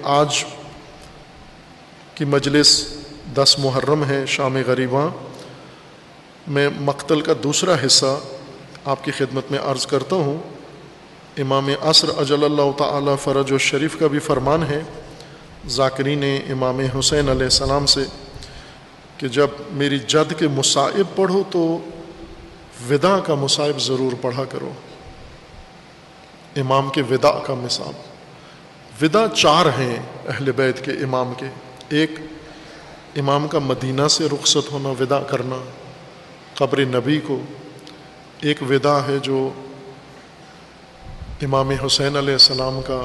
آج کی مجلس 10 محرم ہے، شام غریباں میں مقتل کا دوسرا حصہ آپ کی خدمت میں عرض کرتا ہوں۔ امام عصر اجل اللہ تعالی فرج و شریف کا بھی فرمان ہے ذاکرین امام حسین علیہ السلام سے کہ جب میری جد کے مصائب پڑھو تو وداع کا مصائب ضرور پڑھا کرو۔ امام کے وداع کا مصائب، وداع 4 ہیں اہل بیت کے امام کے۔ ایک، امام کا مدینہ سے رخصت ہونا، وداع کرنا قبر نبی کو۔ ایک وداع ہے جو امام حسین علیہ السلام کا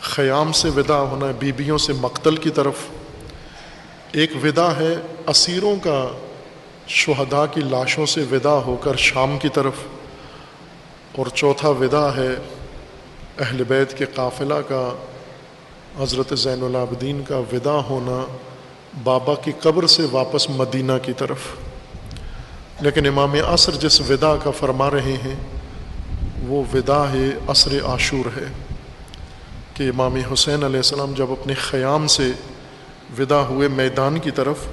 خیام سے وداع ہونا ہے، بیبیوں سے مقتل کی طرف۔ ایک وداع ہے اسیروں کا شہداء کی لاشوں سے وداع ہو کر شام کی طرف۔ اور چوتھا وداع ہے اہل بیت کے قافلہ کا، حضرت زین العابدین کا وداع ہونا بابا کی قبر سے واپس مدینہ کی طرف۔ لیکن امام عصر جس وداع کا فرما رہے ہیں وہ وداع عصر عاشور ہے کہ امام حسین علیہ السلام جب اپنے خیام سے وداع ہوئے میدان کی طرف،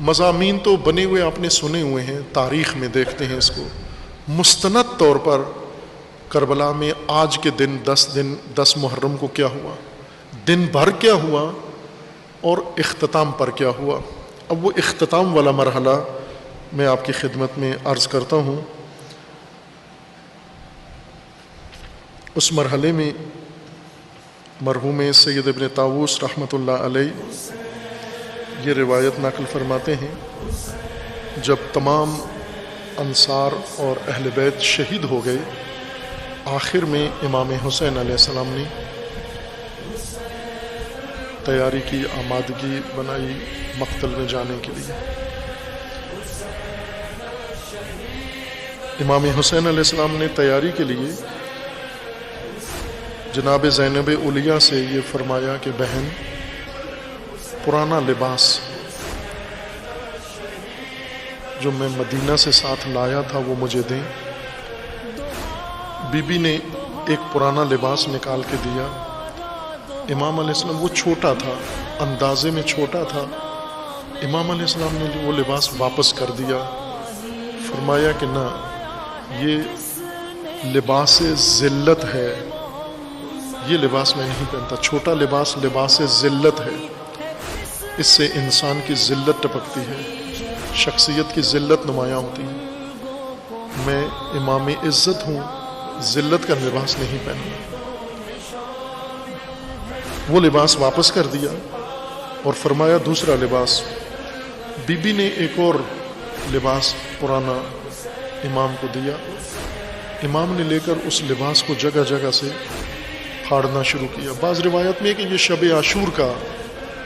مضامین تو بنے ہوئے آپ نے سنے ہوئے ہیں، تاریخ میں دیکھتے ہیں اس کو۔ مستند طور پر کربلا میں آج کے دن 10 محرم کو کیا ہوا، دن بھر کیا ہوا اور اختتام پر کیا ہوا۔ اب وہ اختتام والا مرحلہ میں آپ کی خدمت میں عرض کرتا ہوں۔ اس مرحلے میں مرحوم سید ابن طاووس رحمۃ اللہ علیہ یہ روایت نقل فرماتے ہیں، جب تمام انصار اور اہل بیت شہید ہو گئے، آخر میں امام حسین علیہ السلام نے تیاری کی، آمادگی بنائی مقتل میں جانے کے لیے۔ امام حسین علیہ السلام نے تیاری کے لیے جناب زینب علیہ سے یہ فرمایا کہ بہن پرانا لباس جو میں مدینہ سے ساتھ لایا تھا وہ مجھے دیں۔ بی بی نے ایک پرانا لباس نکال کے دیا۔ امام علیہ السلام، وہ چھوٹا تھا، اندازے میں چھوٹا تھا، امام علیہ السلام نے وہ لباس واپس کر دیا۔ فرمایا کہ نہ، یہ لباس ذلت ہے، یہ لباس میں نہیں پہنتا، چھوٹا لباس لباس ذلت ہے، اس سے انسان کی ذلت ٹپکتی ہے، شخصیت کی ذلت نمایاں ہوتی ہے۔ میں امام عزت ہوں، ذلت کا لباس نہیں پہننا۔ وہ لباس واپس کر دیا اور فرمایا دوسرا لباس۔ بی بی نے ایک اور لباس پرانا امام کو دیا۔ امام نے لے کر اس لباس کو جگہ جگہ سے پھاڑنا شروع کیا۔ بعض روایت میں کہ یہ شب عاشور کا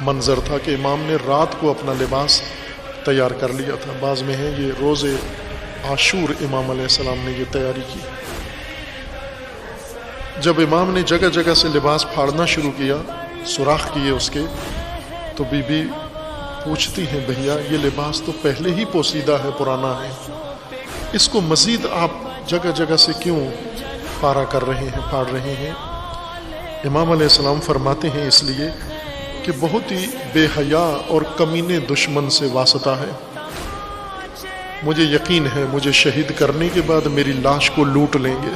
منظر تھا کہ امام نے رات کو اپنا لباس تیار کر لیا تھا، بعض میں ہے یہ روز عاشور امام علیہ السلام نے یہ تیاری کی۔ جب امام نے جگہ جگہ سے لباس پھاڑنا شروع کیا، سوراخ کیے اس کے، تو بی بی پوچھتی ہیں بھیا یہ لباس تو پہلے ہی پوسیدہ ہے، پرانا ہے، اس کو مزید آپ جگہ جگہ سے کیوں پارا کر رہے ہیں، پھاڑ رہے ہیں؟ امام علیہ السلام فرماتے ہیں اس لیے کہ بہت ہی بے حیا اور کمینے دشمن سے واسطہ ہے، مجھے یقین ہے مجھے شہید کرنے کے بعد میری لاش کو لوٹ لیں گے۔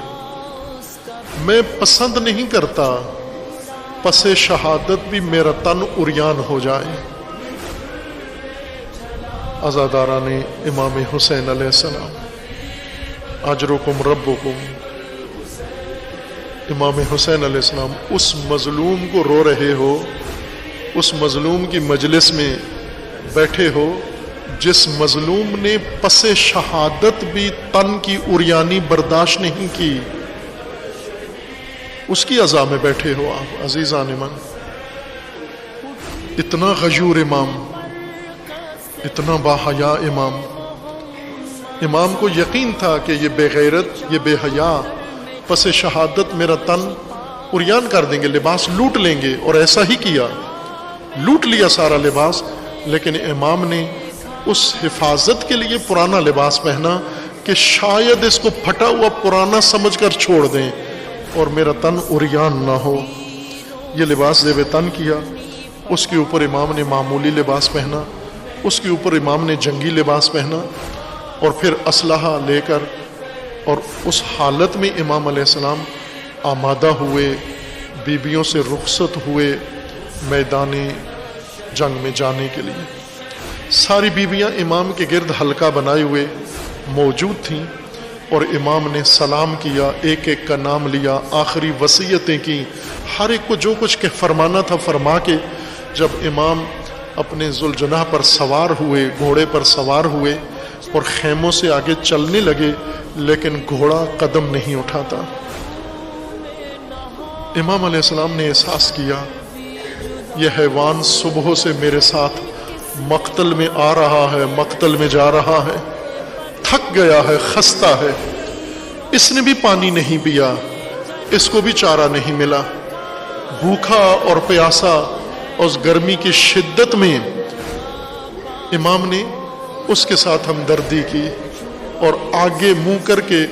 میں پسند نہیں کرتا پس شہادت بھی میرا تن عریان ہو جائے۔ عزاداران امام حسین علیہ السلام، اجرکم ربکم، امام حسین علیہ السلام اس مظلوم کو رو رہے ہو، اس مظلوم کی مجلس میں بیٹھے ہو جس مظلوم نے پس شہادت بھی تن کی عریانی برداشت نہیں کی، اس کی عزا میں بیٹھے ہو آپ عزیزان من۔ اتنا غیور امام، اتنا باحیا امام، امام کو یقین تھا کہ یہ بے غیرت، یہ بے حیا پس شہادت میرا تن عریان کر دیں گے، لباس لوٹ لیں گے، اور ایسا ہی کیا، لوٹ لیا سارا لباس۔ لیکن امام نے اس حفاظت کے لیے پرانا لباس پہنا کہ شاید اس کو پھٹا ہوا پرانا سمجھ کر چھوڑ دیں اور میرا تن عریان نہ ہو۔ یہ لباس زیب تن کیا، اس کے اوپر امام نے معمولی لباس پہنا، اس کے اوپر امام نے جنگی لباس پہنا، اور پھر اسلحہ لے کر اور اس حالت میں امام علیہ السلام آمادہ ہوئے، بیبیوں سے رخصت ہوئے میدان جنگ میں جانے کے لیے۔ ساری بیبیاں امام کے گرد حلقہ بنائے ہوئے موجود تھیں، اور امام نے سلام کیا، ایک ایک کا نام لیا، آخری وصیتیں کی، ہر ایک کو جو کچھ فرمانا تھا فرما کے جب امام اپنے ذوالجناح پر سوار ہوئے، گھوڑے پر سوار ہوئے اور خیموں سے آگے چلنے لگے، لیکن گھوڑا قدم نہیں اٹھاتا۔ امام علیہ السلام نے احساس کیا یہ حیوان صبح سے میرے ساتھ مقتل میں آ رہا ہے، مقتل میں جا رہا ہے، تھک گیا ہے، خستہ ہے، اس نے بھی پانی نہیں پیا، اس کو بھی چارہ نہیں ملا، بھوکا اور پیاسا اس گرمی کی شدت میں امام نے اس کے ساتھ ہمدردی کی اور آگے منہ کر کے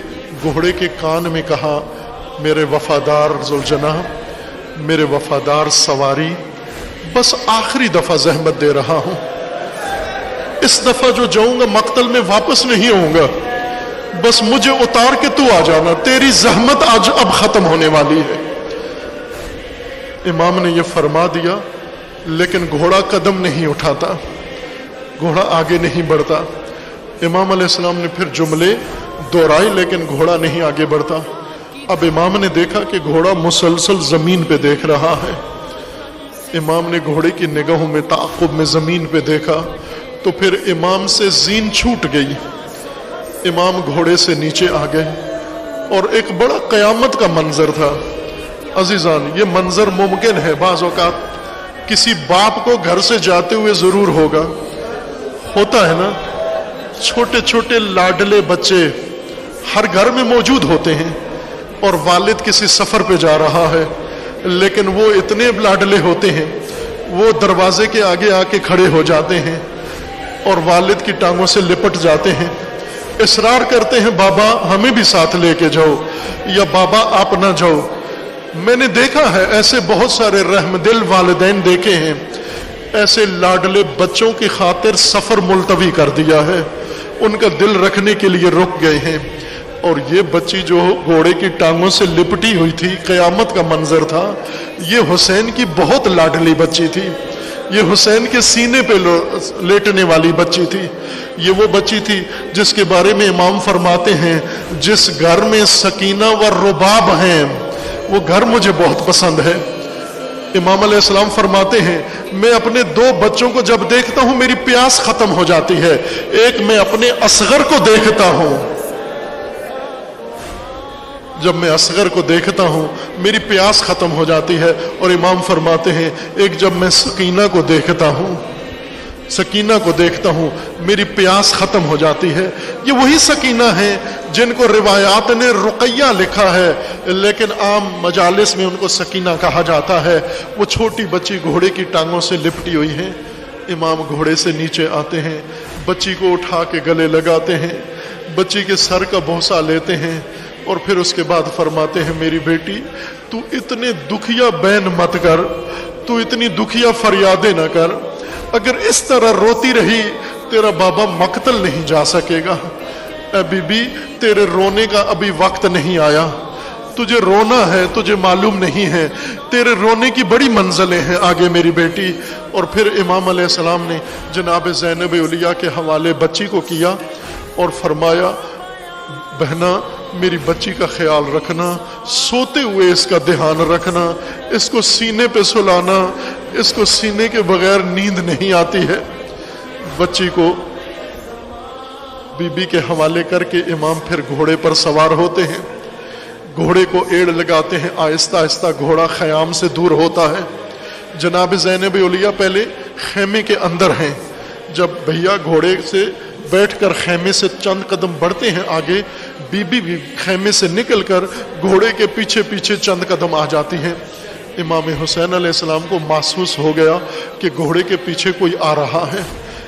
گھوڑے کے کان میں کہا، میرے وفادار ذوالجناح، میرے وفادار سواری، بس آخری دفعہ زحمت دے رہا ہوں، اس دفعہ جو جاؤں گا مقتل میں واپس نہیں آؤں گا، بس مجھے اتار کے تو آ جانا، تیری زحمت آج اب ختم ہونے والی ہے۔ امام نے یہ فرما دیا، لیکن گھوڑا قدم نہیں اٹھاتا، گھوڑا آگے نہیں بڑھتا۔ امام علیہ السلام نے پھر جملے دہرائے، لیکن گھوڑا نہیں آگے بڑھتا۔ اب امام نے دیکھا کہ گھوڑا مسلسل زمین پہ دیکھ رہا ہے۔ امام نے گھوڑے کی نگاہوں میں تعاقب میں زمین پہ دیکھا تو پھر امام سے زین چھوٹ گئی، امام گھوڑے سے نیچے آ گئے، اور ایک بڑا قیامت کا منظر تھا۔ عزیزان، یہ منظر ممکن ہے بعض اوقات کسی باپ کو گھر سے جاتے ہوئے ضرور ہوتا ہے نا، چھوٹے چھوٹے لاڈلے بچے ہر گھر میں موجود ہوتے ہیں، اور والد کسی سفر پہ جا رہا ہے، لیکن وہ اتنے لاڈلے ہوتے ہیں، وہ دروازے کے آگے آ کے کھڑے ہو جاتے ہیں اور والد کی ٹانگوں سے لپٹ جاتے ہیں، اصرار کرتے ہیں بابا ہمیں بھی ساتھ لے کے جاؤ، یا بابا آپ نہ جاؤ۔ میں نے دیکھا ہے ایسے بہت سارے رحم دل والدین دیکھے ہیں، ایسے لاڈلے بچوں کی خاطر سفر ملتوی کر دیا ہے، ان کا دل رکھنے کے لیے رک گئے ہیں۔ اور یہ بچی جو گھوڑے کی ٹانگوں سے لپٹی ہوئی تھی، قیامت کا منظر تھا، یہ حسین کی بہت لاڈلی بچی تھی، یہ حسین کے سینے پہ لیٹنے والی بچی تھی، یہ وہ بچی تھی جس کے بارے میں امام فرماتے ہیں، جس گھر میں سکینہ و رباب ہیں وہ گھر مجھے بہت پسند ہے۔ امام علیہ السلام فرماتے ہیں، میں اپنے دو بچوں کو جب دیکھتا ہوں میری پیاس ختم ہو جاتی ہے، ایک میں اپنے اصغر کو دیکھتا ہوں، جب میں اصغر کو دیکھتا ہوں میری پیاس ختم ہو جاتی ہے، اور امام فرماتے ہیں ایک جب میں سکینہ کو دیکھتا ہوں، سکینہ کو دیکھتا ہوں میری پیاس ختم ہو جاتی ہے۔ یہ وہی سکینہ ہیں جن کو روایات نے رقیہ لکھا ہے، لیکن عام مجالس میں ان کو سکینہ کہا جاتا ہے۔ وہ چھوٹی بچی گھوڑے کی ٹانگوں سے لپٹی ہوئی ہیں، امام گھوڑے سے نیچے آتے ہیں، بچی کو اٹھا کے گلے لگاتے ہیں، بچی کے سر کا بوسہ لیتے ہیں، اور پھر اس کے بعد فرماتے ہیں، میری بیٹی تو اتنے دکھیا بین مت کر، تو اتنی دکھیا فریادیں نہ کر، اگر اس طرح روتی رہی تیرا بابا مقتل نہیں جا سکے گا۔ اے بی بی، تیرے رونے کا ابھی وقت نہیں آیا، تجھے رونا ہے، تجھے معلوم نہیں ہے، تیرے رونے کی بڑی منزلیں ہیں آگے میری بیٹی۔ اور پھر امام علیہ السلام نے جناب زینب علیہ کے حوالے بچی کو کیا اور فرمایا، بہنا میری بچی کا خیال رکھنا، سوتے ہوئے اس کا دھیان رکھنا، اس کو سینے پہ سلانا، اس کو سینے کے بغیر نیند نہیں آتی ہے۔ بچی کو بی بی کے حوالے کر کے امام پھر گھوڑے پر سوار ہوتے ہیں، گھوڑے کو ایڑ لگاتے ہیں، آہستہ آہستہ گھوڑا خیام سے دور ہوتا ہے۔ جناب زینب علیہ پہلے خیمے کے اندر ہیں، جب بھیا گھوڑے سے بیٹھ کر خیمے سے چند قدم بڑھتے ہیں آگے، بی بی بھی خیمے سے نکل کر گھوڑے کے پیچھے پیچھے چند قدم آ جاتی ہیں۔ امام حسین علیہ السلام کو محسوس ہو گیا کہ گھوڑے کے پیچھے کوئی آ رہا ہے۔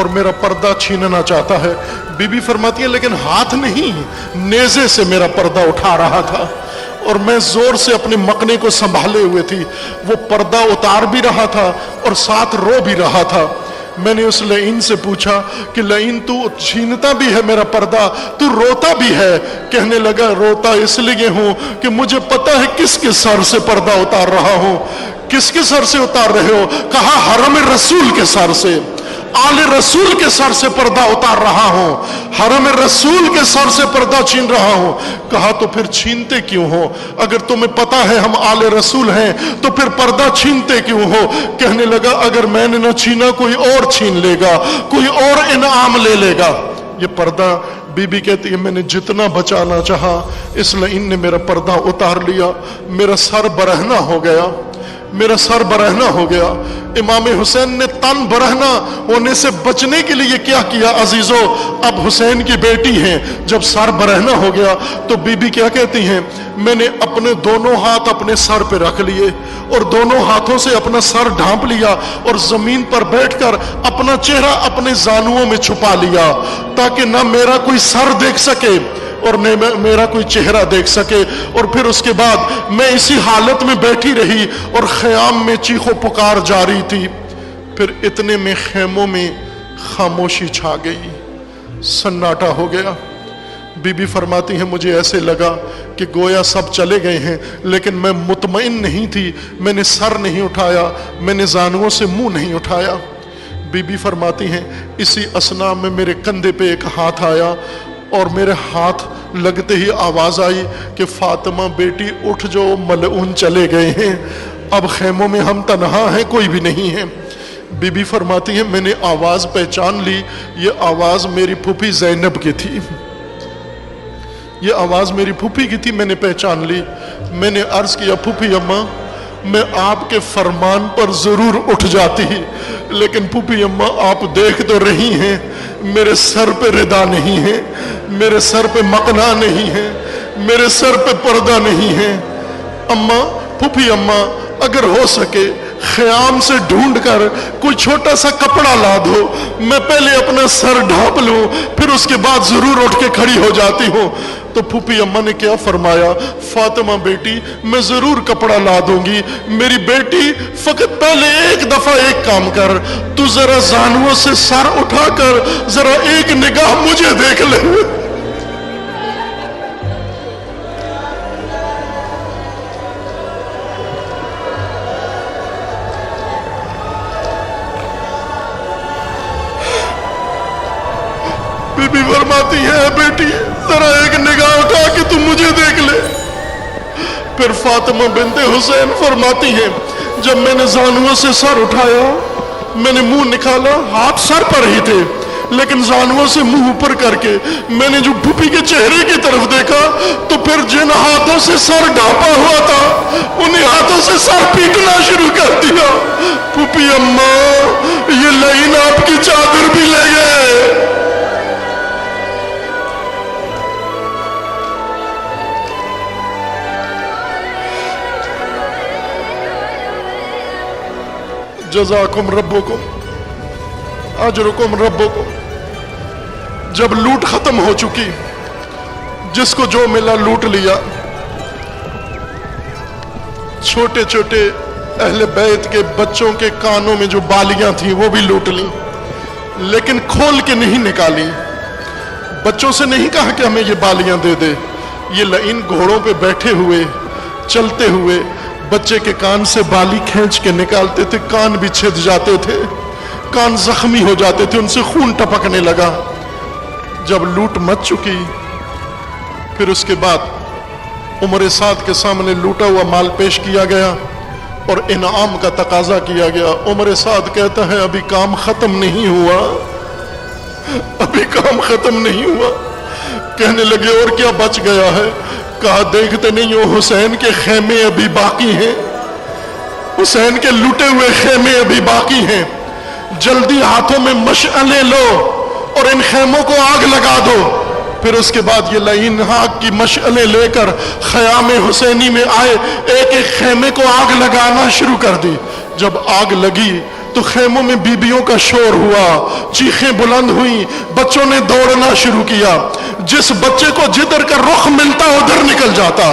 اور میرا پردہ چھیننا چاہتا ہے۔ بی بی فرماتی ہے لیکن ہاتھ نہیں، نیزے سے میرا پردہ اٹھا رہا تھا اور میں زور سے اپنے مقنے کو سنبھالے ہوئے تھی، وہ پردہ اتار بھی رہا تھا اور ساتھ رو بھی رہا تھا۔ میں نے اس لعین سے پوچھا کہ لعین تو چھینتا بھی ہے میرا پردہ، تو روتا بھی ہے؟ کہنے لگا روتا اس لیے ہوں کہ مجھے پتا ہے کس کے سر سے پردہ اتار رہا ہوں۔ کس کے سر سے اتار رہے ہو؟ کہا حرم رسول کے سر سے، آل رسول کے سر سے پردہ اتار رہا ہوں، حرم رسول کے سر سے پردہ چھین رہا ہوں۔ کہا تو پھر چھینتے کیوں ہو؟ اگر تمہیں پتا ہے ہم آل رسول ہیں تو پھر پردہ چھینتے کیوں ہو؟ کہنے لگا اگر میں نے نہ چھینا کوئی اور چھین لے گا، کوئی اور انعام لے لے گا۔ یہ پردہ، بی بی کہتی ہے میں نے جتنا بچانا چاہا اس لعین نے میرا پردہ اتار لیا، میرا سر برہنہ ہو گیا، میرا سر برہنہ ہو گیا۔ امام حسین نے تن برہنہ ہونے سے بچنے کے لیے کیا کیا عزیزو؟ اب حسین کی بیٹی ہیں، جب سر برہنہ ہو گیا تو بی بی کیا کہتی ہیں؟ میں نے اپنے دونوں ہاتھ اپنے سر پہ رکھ لیے اور دونوں ہاتھوں سے اپنا سر ڈھانپ لیا اور زمین پر بیٹھ کر اپنا چہرہ اپنے زانوؤں میں چھپا لیا تاکہ نہ میرا کوئی سر دیکھ سکے اور نہ میرا کوئی چہرہ دیکھ سکے۔ اور پھر اس کے بعد میں اسی حالت میں بیٹھی رہی اور خیام میں چیخ و پکار جاری تھی۔ پھر اتنے میں خیموں میں خاموشی چھا گئی، سناٹا ہو گیا۔ بی بی فرماتی ہیں مجھے ایسے لگا کہ گویا سب چلے گئے ہیں، لیکن میں مطمئن نہیں تھی، میں نے سر نہیں اٹھایا، میں نے زانوؤں سے منہ نہیں اٹھایا۔ بی بی فرماتی ہیں اسی اثنا میں میرے کندھے پہ ایک ہاتھ آیا اور میرے ہاتھ لگتے ہی آواز آئی کہ فاطمہ بیٹی اٹھ جو، ملعون چلے گئے ہیں، اب خیموں میں ہم تنہا ہیں، کوئی بھی نہیں ہے۔ بی بی فرماتی ہے میں نے آواز پہچان لی، یہ آواز میری پھوپھی زینب کی تھی، یہ آواز میری پھوپھی کی تھی، میں نے پہچان لی۔ میں نے عرض کیا پھوپھی اماں میں آپ کے فرمان پر ضرور اٹھ جاتی، لیکن پھوپھی اماں آپ دیکھ تو رہی ہیں میرے سر پہ ردا نہیں ہے، میرے سر پہ مقنا نہیں ہے، میرے سر پہ پردہ نہیں ہے۔ اماں، پھوپھی اماں اگر ہو سکے خیام سے ڈھونڈ کر کوئی چھوٹا سا کپڑا لا دو، میں پہلے اپنا سر ڈھانپ لوں پھر اس کے بعد ضرور اٹھ کے کھڑی ہو جاتی ہوں۔ تو پھوپھی اماں نے کیا فرمایا؟ فاطمہ بیٹی میں ضرور کپڑا لا دوں گی، میری بیٹی فقط پہلے ایک دفعہ ایک کام کر، تو ذرا زانووں سے سر اٹھا کر ذرا ایک نگاہ مجھے دیکھ لے۔ بی بی فرماتی ہے بیٹی ذرا ایک نگاہ اٹھا کے تم مجھے دیکھ لے۔ پھر فاطمہ بنت حسین فرماتی ہے جب میں نے زانووں سے سر اٹھایا، میں نے منہ نکالا، ہاتھ سر پر ہی تھے لیکن زانووں سے منہ اوپر کر کے میں نے جو پھوپھی کے چہرے کی طرف دیکھا تو پھر جن ہاتھوں سے سر ڈھانپا ہوا تھا انہیں ہاتھوں سے سر پیٹنا شروع کر دیا۔ پھوپھی اماں یہ لعین آپ کی چادر بھی لے گئے۔ جزاکم ربکم اجرکم ربکم۔ جب لوٹ ختم ہو چکی، جس کو جو ملا لوٹ لیا، چھوٹے چھوٹے اہل بیت کے بچوں کے کانوں میں جو بالیاں تھیں وہ بھی لوٹ لیں، لیکن کھول کے نہیں نکالی۔ بچوں سے نہیں کہا کہ ہمیں یہ بالیاں دے دے، یہ لعین گھوڑوں پہ بیٹھے ہوئے چلتے ہوئے بچے کے کان سے بالی کھینچ کے نکالتے تھے، کان بھی چھد جاتے تھے، کان زخمی ہو جاتے تھے، ان سے خون ٹپکنے لگا۔ جب لوٹ مچ چکی پھر اس کے بعد عمر سعد کے سامنے لوٹا ہوا مال پیش کیا گیا اور انعام کا تقاضا کیا گیا۔ عمر سعد کہتا ہے ابھی کام ختم نہیں ہوا، ابھی کام ختم نہیں ہوا۔ کہنے لگے اور کیا بچ گیا ہے؟ کہا دیکھتے نہیں ہو حسین کے خیمے ابھی باقی ہیں، حسین کے لوٹے ہوئے خیمے ابھی باقی ہیں، جلدی ہاتھوں میں مشعلیں لو اور ان خیموں کو آگ لگا دو۔ پھر اس کے بعد یہ لعین آگ کی مشعلیں لے کر خیام حسینی میں آئے، ایک ایک خیمے کو آگ لگانا شروع کر دی۔ جب آگ لگی تو خیموں میں بیبیوں کا شور ہوا، چیخیں بلند ہوئیں، بچوں نے دوڑنا شروع کیا، جس بچے کو جدھر کا رخ ملتا ادھر نکل جاتا،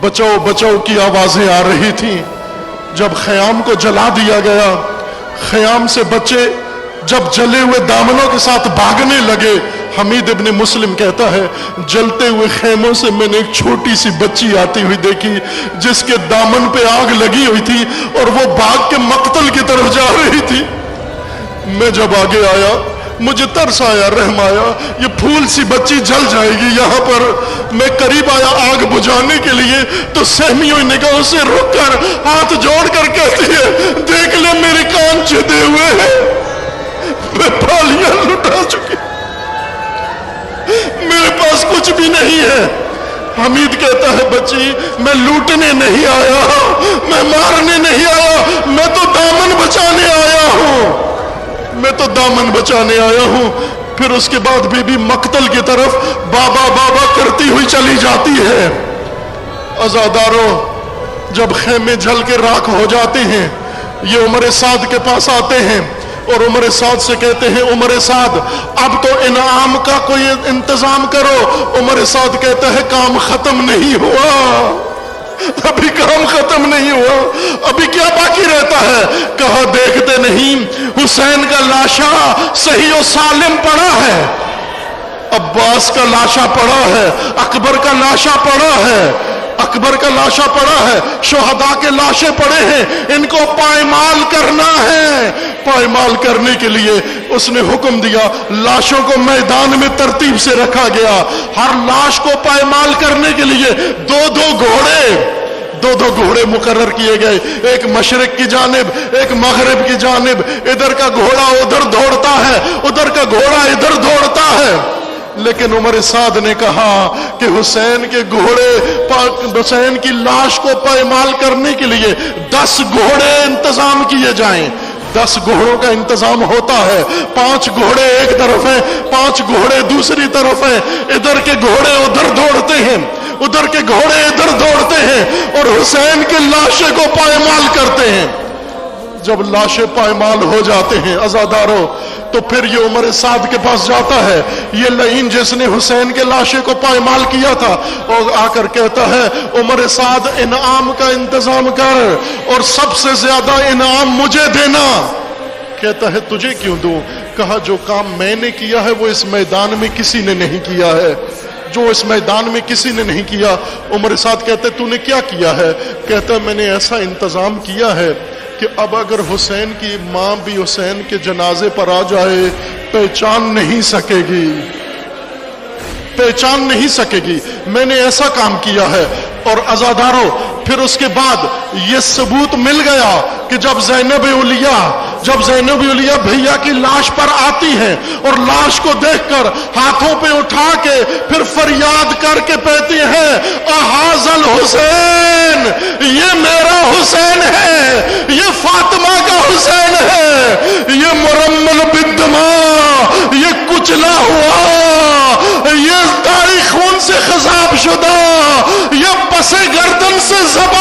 بچاؤ بچاؤ کی آوازیں آ رہی تھیں۔ جب خیام کو جلا دیا گیا، خیام سے بچے جب جلے ہوئے دامنوں کے ساتھ بھاگنے لگے، حمید ابن مسلم کہتا ہے جلتے ہوئے خیموں سے میں نے ایک چھوٹی سی بچی آتی ہوئی دیکھی جس کے دامن پہ آگ لگی ہوئی تھی اور وہ بھاگ کے مقتل کی طرف جا رہی تھی۔ میں جب آگے آیا مجھے ترس آیا، رحم آیا، یہ پھول سی بچی جل جائے گی یہاں پر۔ میں قریب آیا آگ بجھانے کے لیے تو سہمی ہوئی نگاہوں سے رک کر ہاتھ جوڑ کر کہتی ہے دیکھ لے میرے کان چدے ہوئے ہیں، میں پالیاں لٹا چکی، میرے پاس کچھ بھی نہیں ہے۔ حمید کہتا ہے بچی میں لوٹنے نہیں آیا، میں مارنے نہیں آیا، میں تو دامن بچانے آیا ہوں، میں تو دامن بچانے آیا ہوں۔ پھر اس کے بعد بی بی مقتل کی طرف بابا بابا کرتی ہوئی چلی جاتی ہے۔ عزاداروں جب خیمے جل کے راکھ ہو جاتے ہیں، یہ عمر سعد کے پاس آتے ہیں اور عمر سعد سے کہتے ہیں عمر سعد اب تو انعام کا کوئی انتظام کرو۔ عمر سعد کہتا ہے کام ختم نہیں ہوا، ابھی کام ختم نہیں ہوا، ابھی کیا باقی رہتا ہے؟ کہا دیکھتے نہیں حسین کا لاشا صحیح و سالم پڑا ہے، عباس کا لاشا پڑا ہے، اکبر کا لاشا پڑا ہے، اکبر کا لاشا پڑا ہے، شہداء کے لاشیں پڑے ہیں، ان کو پائمال کرنا ہے۔ پائمال کرنے کے لیے اس نے حکم دیا، لاشوں کو میدان میں ترتیب سے رکھا گیا، ہر لاش کو پائمال کرنے کے لیے دو گھوڑے مقرر کیے گئے، ایک مشرق کی جانب ایک مغرب کی جانب، ادھر کا گھوڑا ادھر دوڑتا ہے، ادھر کا گھوڑا ادھر دوڑتا ہے۔ لیکن عمر سعد نے کہا کہ حسین کے گھوڑے، حسین کی لاش کو پائمال کرنے کے لیے 10 گھوڑے انتظام کیے جائیں۔ 10 گھوڑوں کا انتظام ہوتا ہے، 5 گھوڑے ایک طرف ہیں، 5 گھوڑے دوسری طرف ہیں، ادھر کے گھوڑے ادھر دوڑتے ہیں، ادھر کے گھوڑے ادھر دوڑتے ہیں اور حسین کے لاشے کو پائمال کرتے ہیں۔ جب لاشیں پائمال ہو جاتے ہیں عزاداروں تو پھر یہ عمر سعد کے پاس جاتا ہے، یہ لعین جس نے حسین کے لاشے کو پائمال کیا تھا، اور آ کر کہتا ہے عمر سعد انعام کا انتظام کر اور سب سے زیادہ انعام مجھے دینا۔ کہتا ہے تجھے کیوں دوں؟ کہا جو کام میں نے کیا ہے وہ اس میدان میں کسی نے نہیں کیا ہے، جو اس میدان میں کسی نے نہیں کیا۔ عمر سعد کہتے تو نے کیا کیا ہے؟ کہتا ہے میں نے ایسا انتظام کیا ہے کہ اب اگر حسین کی ماں بھی حسین کے جنازے پر آ جائے پہچان نہیں سکے گی، پہچان نہیں سکے گی، میں نے ایسا کام کیا ہے۔ اور عزاداروں پھر اس کے بعد یہ ثبوت مل گیا کہ جب زینب علیہ بھیا کی لاش پر آتی ہیں اور لاش کو دیکھ کر ہاتھوں پہ اٹھا کے پھر فریاد کر کے کہتی ہیں احاظ الحسین، یہ میرا حسین ہے، یہ فاطمہ کا حسین ہے، یہ مرمل بالدماء، یہ کچلا ہوا، یہ داڑھی خون سے خضاب شدہ، یہ پسے گردن سے ضبط